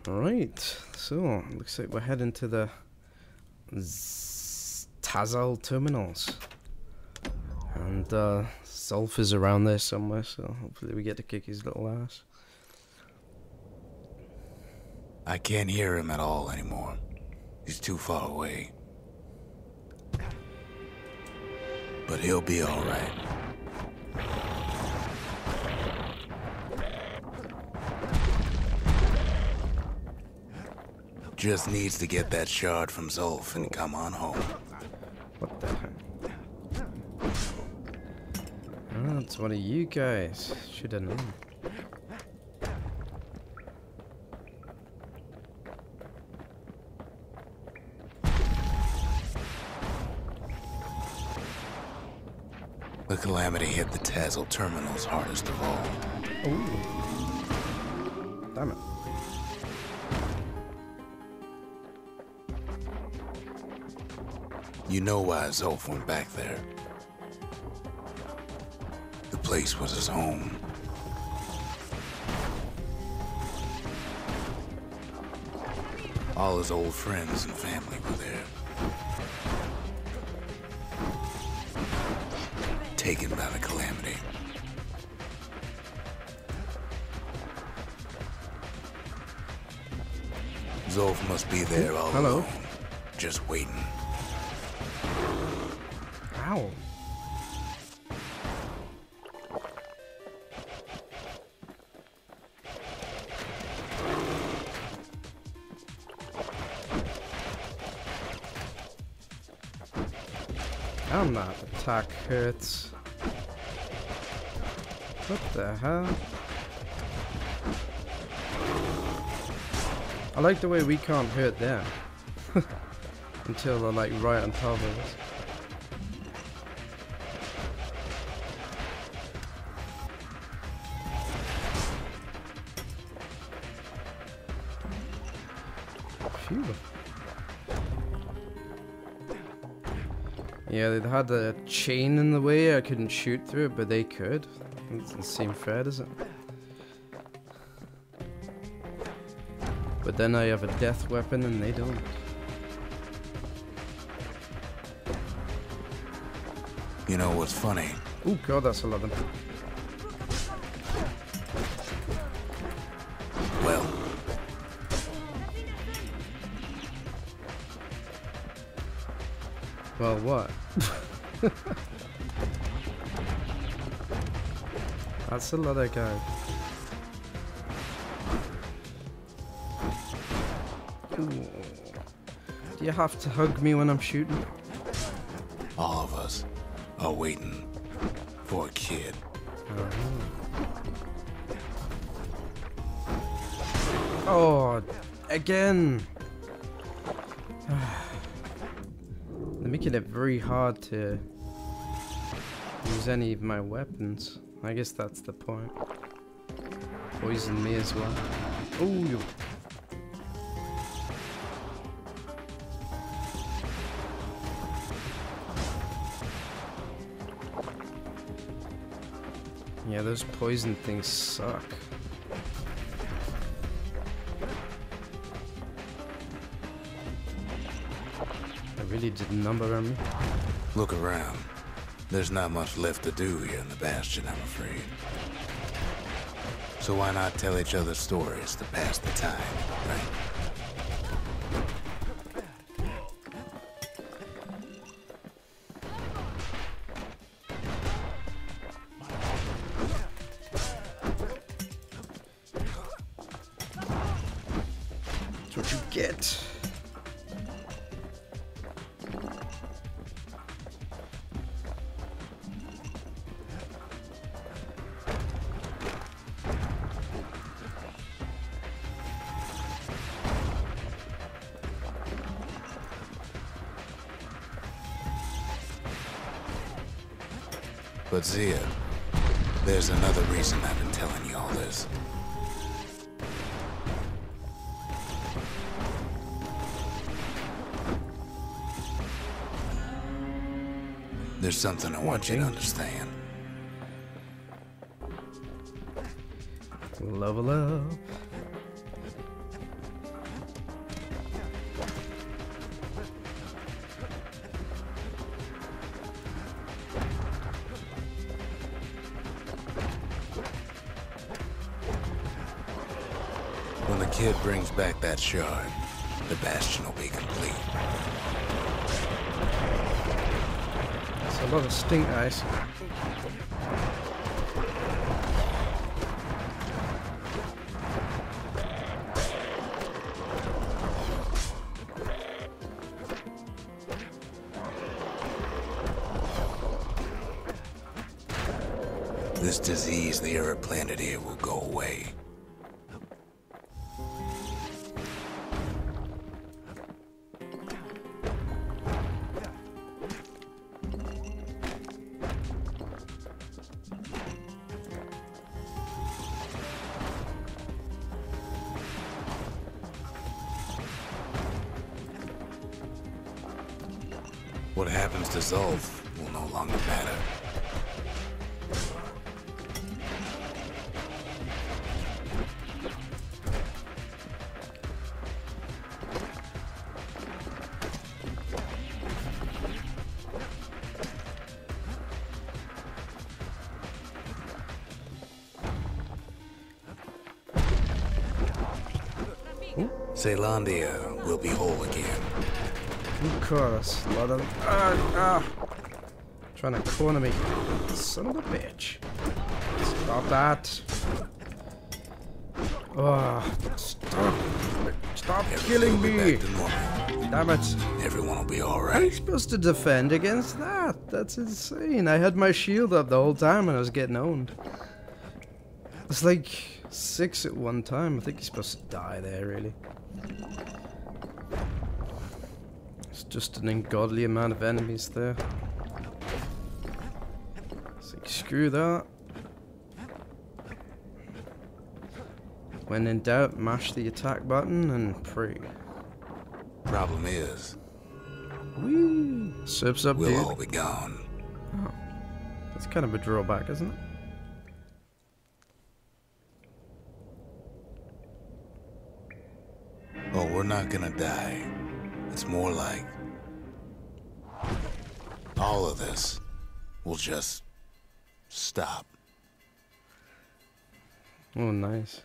Alright, so looks like we're heading to the Tazal terminals. And Zulf is around there somewhere, so hopefully we get to kick his little ass. I can't hear him at all anymore. He's too far away. But he'll be alright. Just needs to get that shard from Zulf and come on home. What the heck? Oh, it's one of you guys. Should have known. The calamity hit the Tazal terminals hardest of all. Ooh. Damn it. You know why Zulf went back there. The place was his home. All his old friends and family were there. Taken by the calamity. Zulf must be there all alone, just waiting. Ow. Damn, that attack hurts. What the hell? I like the way we can't hurt them. Until they're like right on top of us. Phew. Yeah, they had a chain in the way. I couldn't shoot through it, but they could. It doesn't seem fair, does it? But then I have a death weapon and they don't. You know what's funny? Oh god, that's 11. Well, well, what? That's a lot of guys. Ooh. Do you have to hug me when I'm shooting? all of us are waiting for a kid. Oh, again. They're making it very hard to use any of my weapons. I guess that's the point. Poison me as well. Ooh. Yeah, those poison things suck. They really did a number on me. Look around. There's not much left to do here in the Bastion, I'm afraid. So why not tell each other stories to pass the time, right? That's what you get. But Zia, there's another reason I've been telling you all this. There's something I want you to understand. Level up. the kid brings back that shard, the Bastion will be complete. It's a lot of stink ice. This disease the Earth planted here will go away. What happens to Zulf will no longer matter. Zealandia will be whole again. Of course, a lot of trying to corner me, son of a bitch. Stop that! Oh, stop killing me! Damn it! Everyone will be How are alright. you supposed to defend against that? That's insane. I had my shield up the whole time and I was getting owned. It's like 6 at one time. I think you're supposed to die there, really. It's just an ungodly amount of enemies there. It's like, screw that. When in doubt, mash the attack button and pray. Problem is, Whee! Surf's up, we'll dude. all be gone. Oh. That's kind of a drawback, isn't it? Oh, we're not gonna die. It's more like all of this will just stop. Oh, nice.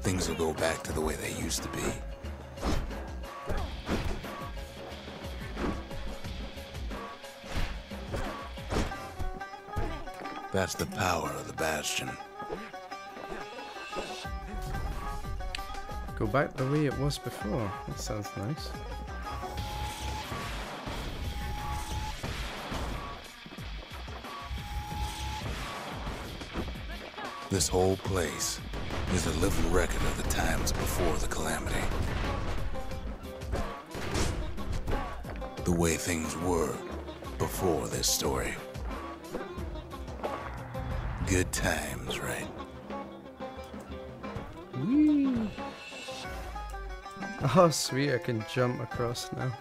Things will go back to the way they used to be. That's the power of the Bastion. Go back the way it was before. That sounds nice. This whole place is a living record of the times before the calamity. The way things were before this story. Good times, right? Whee! Oh, sweet, I can jump across now.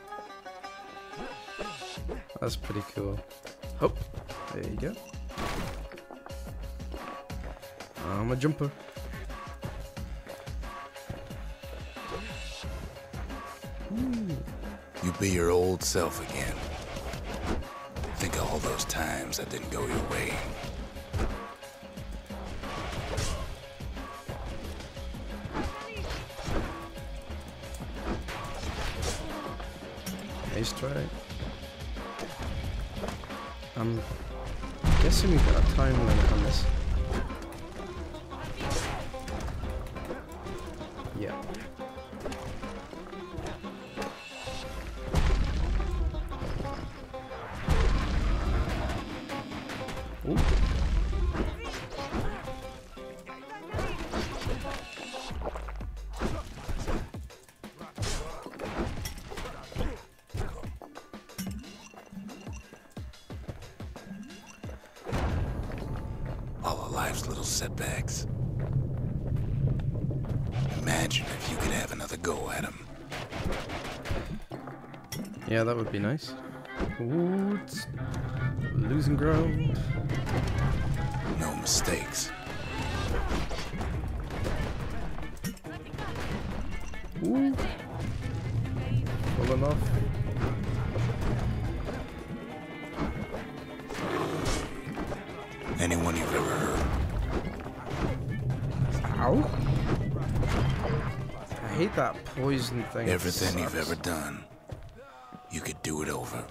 That's pretty cool. Oh, there you go. I'm a jumper. You be your old self again. Think of all those times that didn't go your way. Nice try. I'm guessing we've got a time limit on this. Yeah. Ooh. All of life's little setbacks. Imagine if you could have another go at him. Yeah, that would be nice. Ooh, it's losing ground. No mistakes. Ooh. Falling off. Anyone you've ever heard? Ow. I hate that poison thing. Everything you've ever done, you could do it over.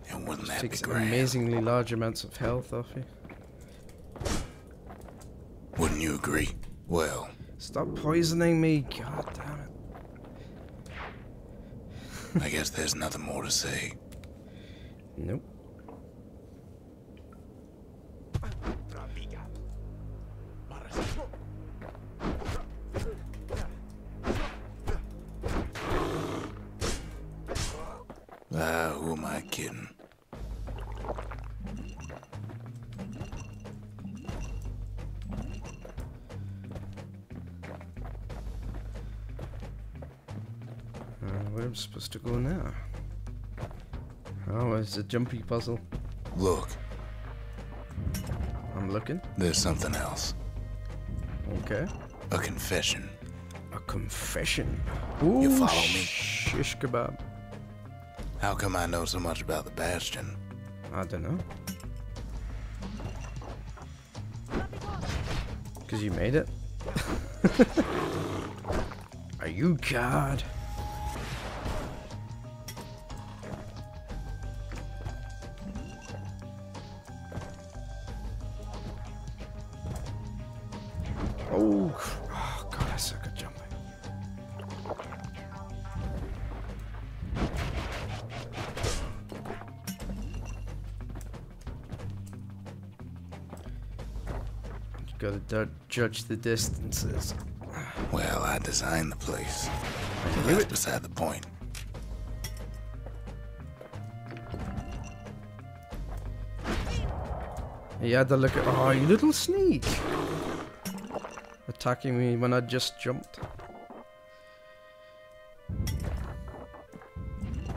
And wouldn't that be Takes grand? amazingly large amounts of health off you. Wouldn't you agree? Well, Stop poisoning me, god damn it. I guess there's nothing more to say. Nope. Who am I kidding? Where am I supposed to go now? Oh, it's a jumpy puzzle. Look, I'm looking. there's something else. Okay. A confession. A confession. Ooh, You follow me? Shish kebab. How come I know so much about the Bastion? I don't know. Because you made it. Are you God? Oh, God, I suck at jumping. You gotta judge the distances. Well, I designed the place. But knew that's it. beside the point. You had to look at. Oh, you little sneak! Attacking me when I just jumped.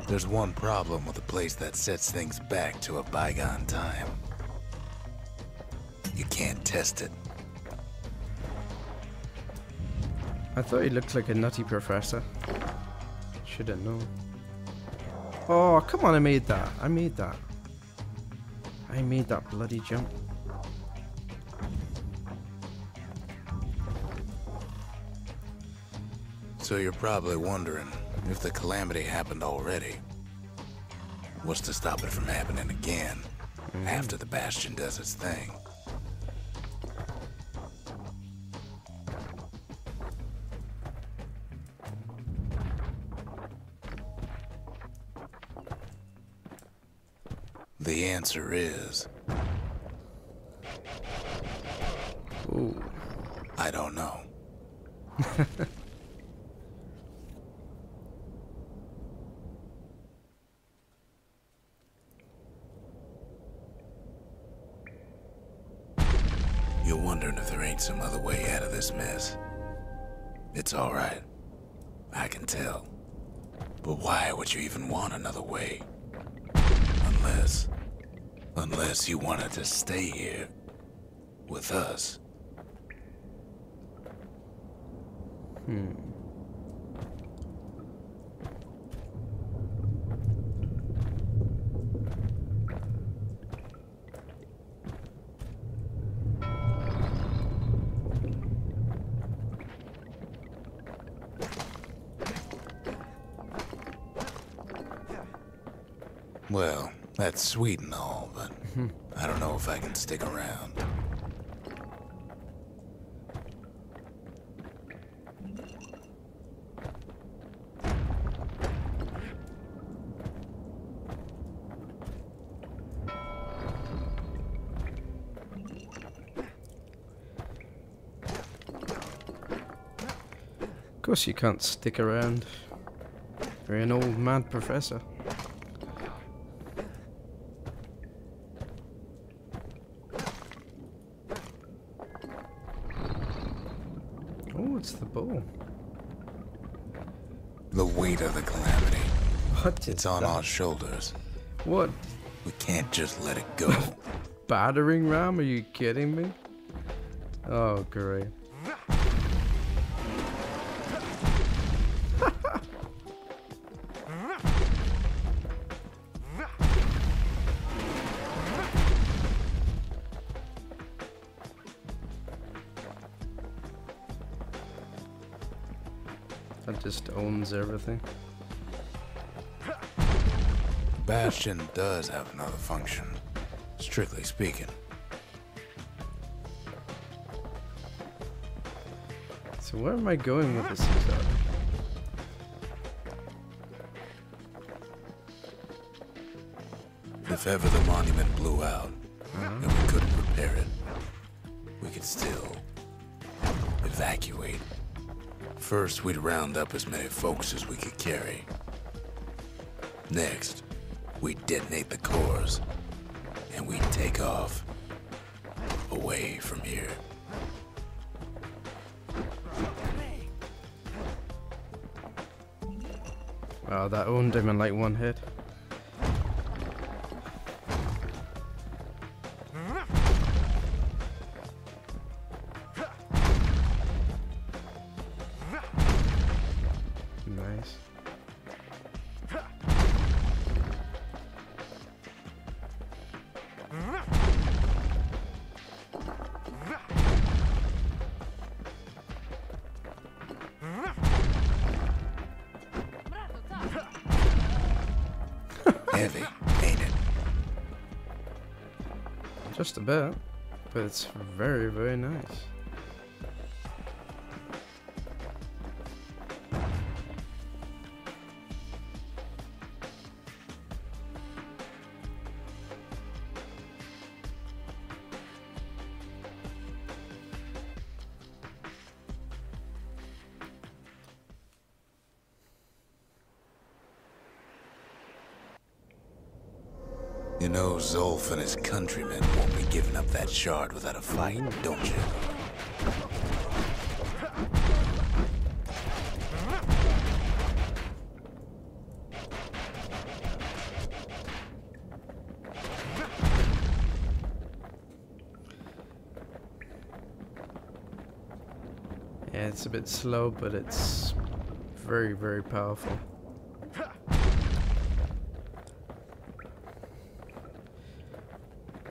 There's one problem with a place that sets things back to a bygone time. You can't test it. I thought he looked like a nutty professor. Should have known. Oh, come on, I made that. I made that. I made that bloody jump. So you're probably wondering if the calamity happened already. What's to stop it from happening again after the Bastion does its thing? The answer is... Ooh. I don't know. You're wondering if there ain't some other way out of this mess. It's alright. I can tell. But why would you even want another way? Unless you wanted to stay here with us. Well, that's sweet and all, but I don't know if I can stick around. Of course you can't stick around. You're an old mad professor. Oh, it's the bow. The weight of the calamity. What? It's on our shoulders. What? We can't just let it go. Battering ram? Are you kidding me? Oh, great. just owns everything. Bastion does have another function, strictly speaking. So where am I going with this exactly? If ever the monument blew out, and we couldn't repair it, we could still evacuate. First, we'd round up as many folks as we could carry. Next, we'd detonate the cores, and we'd take off away from here. Wow, that owned him in like one hit. Nice. Heavy, ain't it? Just a bit, but it's very, very nice. You know Zulf and his countrymen won't be giving up that shard without a fight, don't you? Yeah, it's a bit slow, but it's very, very powerful.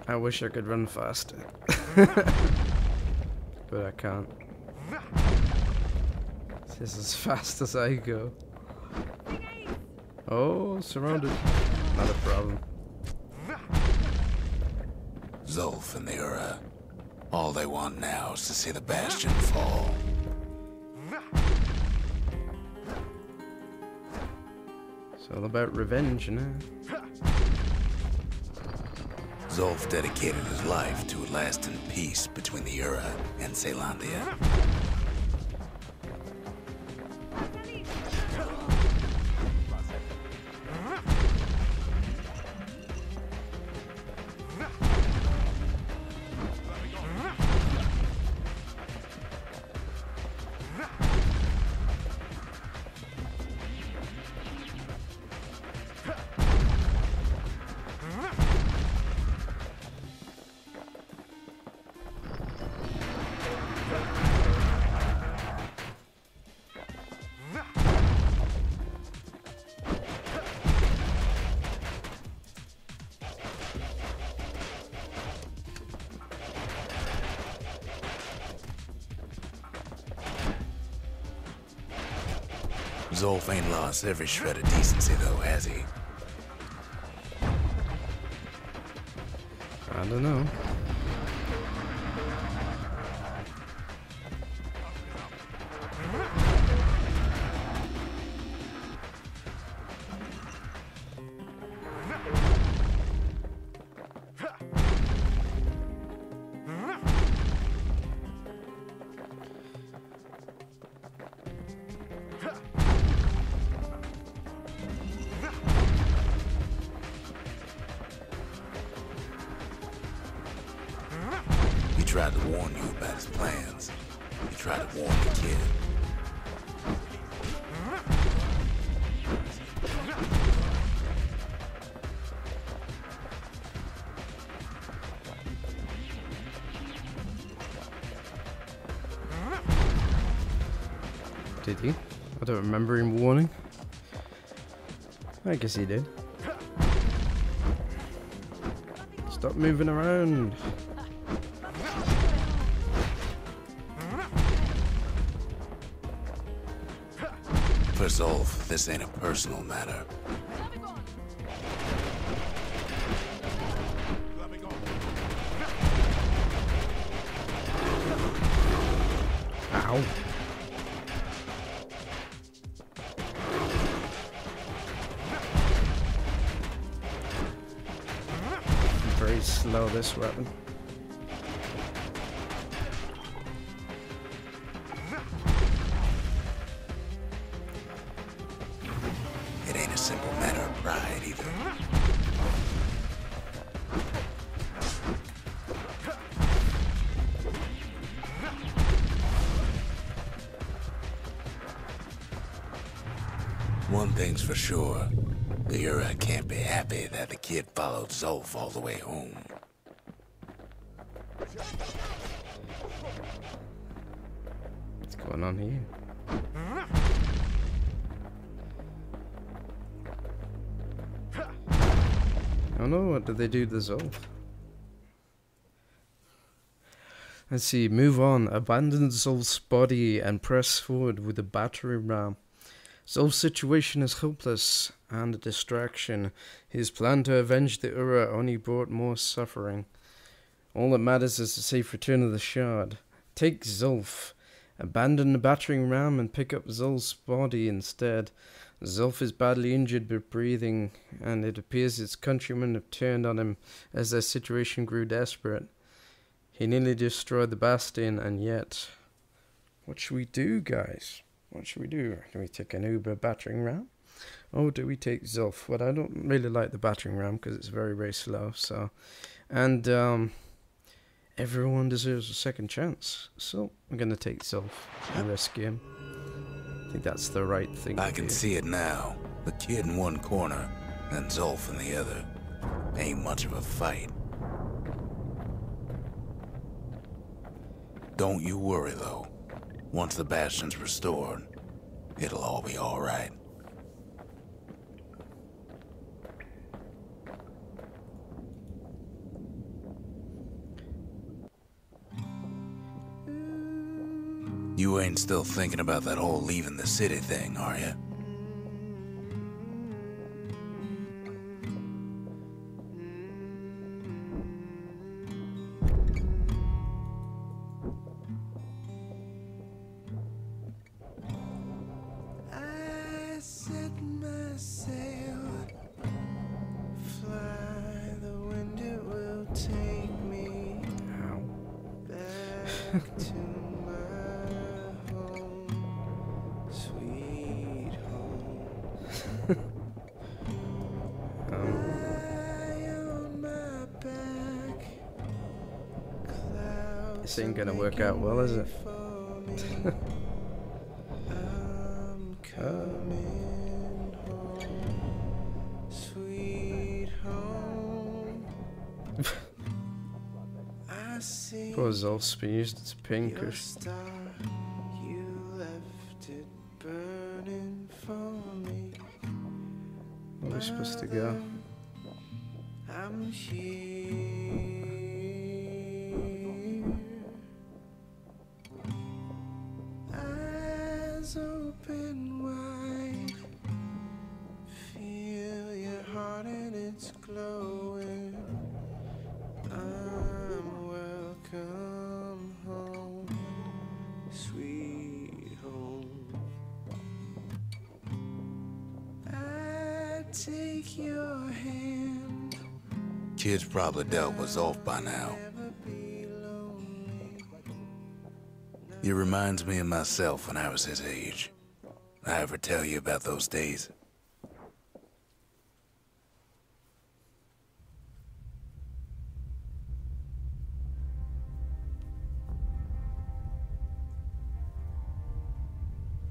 I wish I could run faster, but I can't. This is as fast as I go. Oh, surrounded. Not a problem. Zulf and the Ura, all they want now is to see the Bastion fall. It's all about revenge, you know? Zulf dedicated his life to a lasting peace between the Ura and Caelondia. Zulf ain't lost every shred of decency though, has he? I don't know. He tried to warn you about his plans. He tried to warn the kid. Did he? I don't remember him warning. I guess he did. Stop moving around. For Zulf, this ain't a personal matter. Ow. Very slow, this weapon. It ain't a simple matter of pride either. One thing's for sure, the Ura can't be happy that the kid followed Zulf all the way home. What's going on here? Oh no, what did they do to Zulf? Let's see, move on. Abandon Zulf's body and press forward with a battery ram. Zulf's situation is hopeless and a distraction. His plan to avenge the Ura only brought more suffering. All that matters is the safe return of the shard. Take Zulf. Abandon the battering ram and pick up Zulf's body instead. Zulf is badly injured but breathing, and it appears his countrymen have turned on him as their situation grew desperate. He nearly destroyed the Bastion, and yet... What should we do, guys? What should we do? Do we take an Uber battering ram? Or do we take Zulf? Well, I don't really like the battering ram because it's very, very slow, so... And, everyone deserves a second chance. So, I'm going to take Zulf and rescue him. I think that's the right thing to do. I can see it now. The kid in one corner, and Zulf in the other. Ain't much of a fight. Don't you worry, though. Once the Bastion's restored, it'll all be alright. You ain't still thinking about that whole leaving the city thing, are you? I set my sail, fly, the wind it will take me back to this ain't gonna work out well, is it? Poor Zulf's been used to pinkish. Where are we supposed to go? I'm here. Eyes open wide. Feel your heart and it's glowing. I'm welcome home, sweet home. I take your hand. Kid's probably dealt with Zulf by now. It reminds me of myself when I was his age. I ever tell you about those days?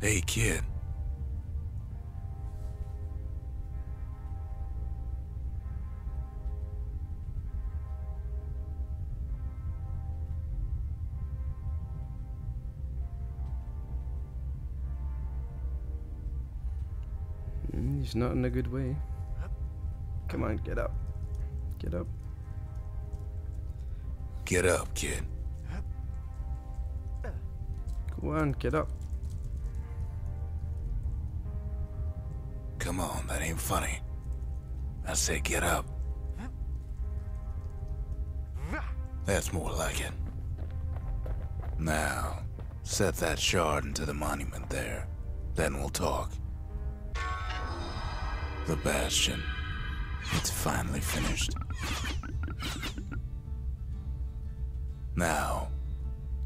Hey, kid. He's not in a good way. Come on, get up. Get up. Get up, kid. Go on, get up. come on, that ain't funny. I say get up. That's more like it. Now, set that shard into the monument there. Then we'll talk. The Bastion. It's finally finished. Now,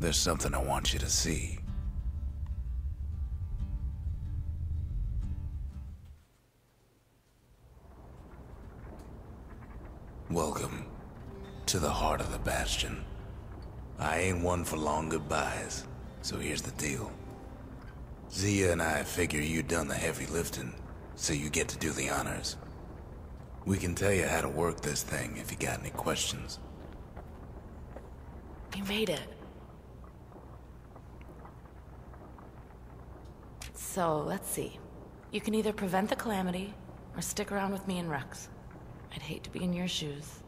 there's something I want you to see. Welcome to the heart of the Bastion. I ain't one for long goodbyes, so here's the deal. Zia and I figure you done the heavy lifting, so you get to do the honors. We can tell you how to work this thing if you got any questions. You made it. So, let's see. You can either prevent the calamity, or stick around with me and Rex. I'd hate to be in your shoes.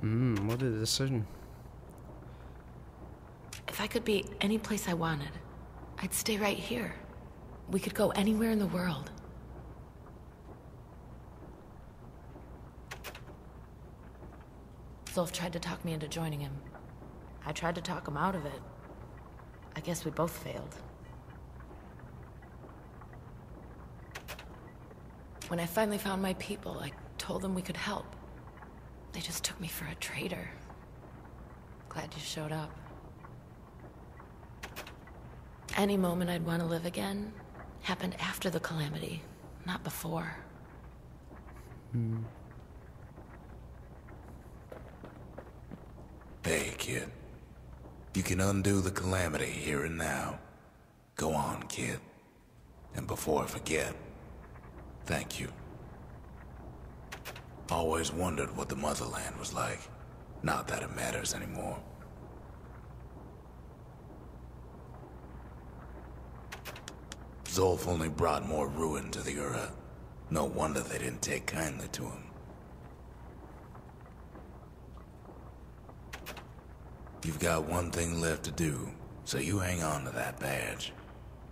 What a decision. If I could be any place I wanted, I'd stay right here. We could go anywhere in the world. Zulf tried to talk me into joining him. I tried to talk him out of it. I guess we both failed. When I finally found my people, I told them we could help. They just took me for a traitor. Glad you showed up. Any moment I'd want to live again happened after the calamity, not before. Hey, kid. You can undo the calamity here and now. Go on, kid. And before I forget, thank you. Always wondered what the motherland was like. Not that it matters anymore. Zulf only brought more ruin to the Ura. No wonder they didn't take kindly to him. You've got one thing left to do, so you hang on to that badge.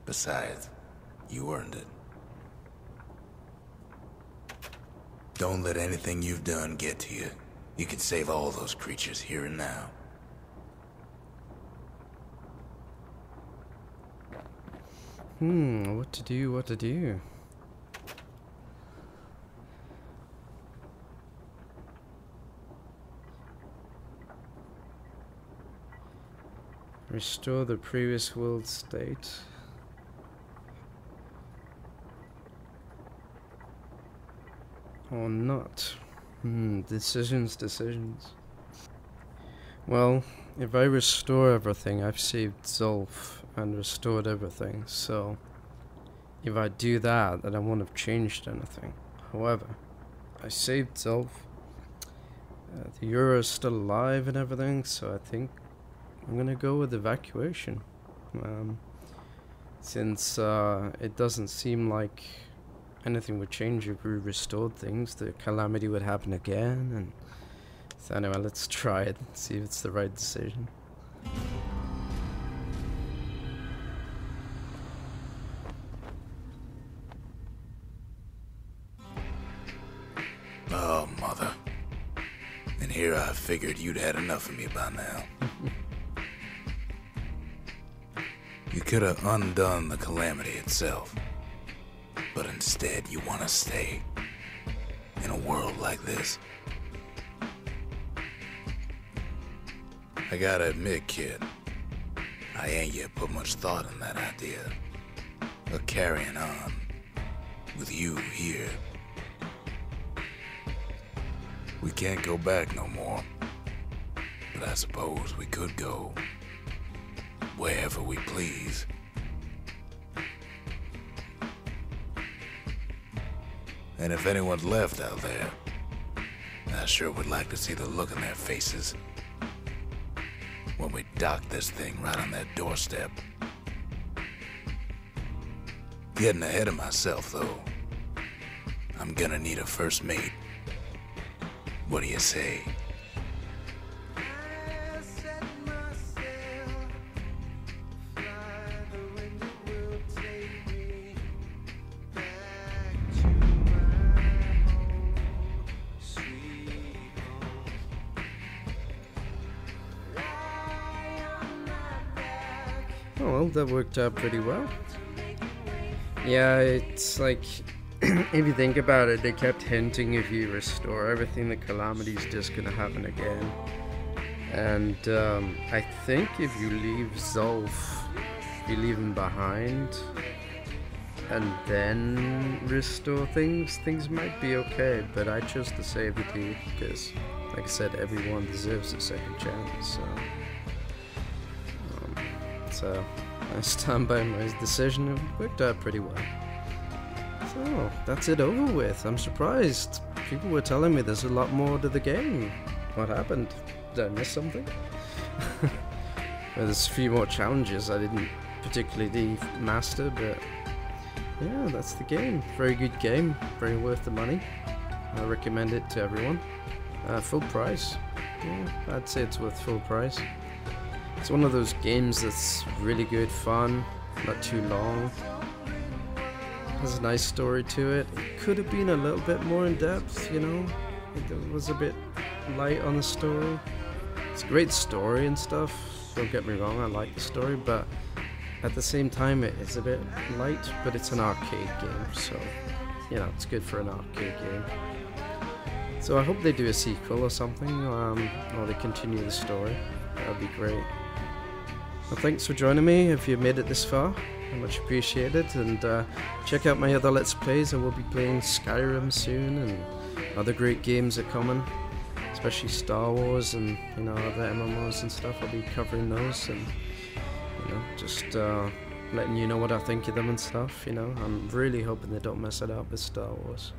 Besides, you earned it. Don't let anything you've done get to you. You can save all those creatures here and now. What to do, what to do. Restore the previous world state. Or not. Decisions. Well, if I restore everything, I've saved Zulf and restored everything, so if I do that, then I won't have changed anything. However, I saved Zulf. The Euro is still alive and everything, so I think I'm gonna go with evacuation. Since it doesn't seem like anything would change if we restored things, the calamity would happen again, and so anyway, let's try it and see if it's the right decision. Oh, mother. And here I figured you'd had enough of me by now. You could have undone the calamity itself. But instead, you want to stay in a world like this. I gotta admit, kid, I ain't yet put much thought in that idea of carrying on with you here. We can't go back no more, but I suppose we could go wherever we please. And if anyone's left out there, I sure would like to see the look in their faces when we dock this thing right on their doorstep. Getting ahead of myself, though. I'm gonna need a first mate. What do you say? I set myself, fly, the wind it will take me. well. That worked out pretty well. Yeah, it's like, if you think about it, they kept hinting if you restore everything, the calamity's just gonna happen again. And I think if you leave Zulf, you leave him behind, and then restore things, things might be okay. But I chose to save the dude because, like I said, everyone deserves a second chance. So I stand by my decision. It worked out pretty well. So that's it over with. I'm surprised. People were telling me there's a lot more to the game. What happened? Did I miss something? There's a few more challenges I didn't particularly master, but yeah, that's the game. Very good game. Very worth the money. I recommend it to everyone. Full price. Yeah, I'd say it's worth full price. It's one of those games that's really good fun, not too long. Has a nice story to it. It could have been a little bit more in depth, you know. It was a bit light on the story. It's a great story and stuff. Don't get me wrong, I like the story, but at the same time it's a bit light, but it's an arcade game, so you know, it's good for an arcade game. So I hope they do a sequel or something, or they continue the story. That would be great. Well, thanks for joining me if you made it this far. I much appreciate it, and check out my other Let's Plays. I will be playing Skyrim soon, and other great games are coming, especially Star Wars and, you know, other MMOs and stuff. I'll be covering those, and, you know, just letting you know what I think of them and stuff, you know. I'm really hoping they don't mess it up with Star Wars.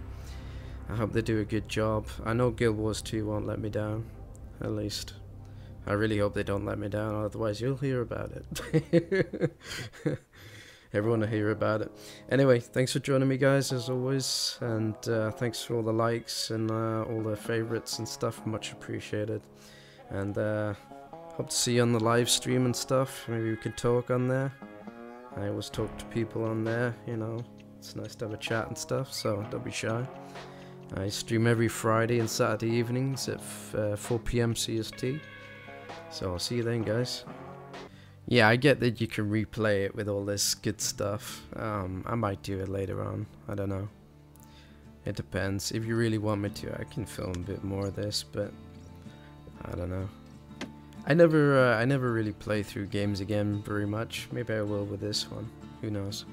I hope they do a good job. I know Guild Wars 2 won't let me down, at least. I really hope they don't let me down, otherwise you'll hear about it. Everyone will hear about it. Anyway, thanks for joining me, guys, as always, and thanks for all the likes and all the favorites and stuff. Much appreciated. And hope to see you on the live stream and stuff. Maybe we could talk on there. I always talk to people on there, you know. It's nice to have a chat and stuff, so don't be shy. I stream every Friday and Saturday evenings at 4 PM CST. So I'll see you then, guys. Yeah, I get that you can replay it with all this good stuff. I might do it later on. I don't know. It depends. If you really want me to, I can film a bit more of this, but I don't know. I never really play through games again very much. Maybe I will with this one. Who knows?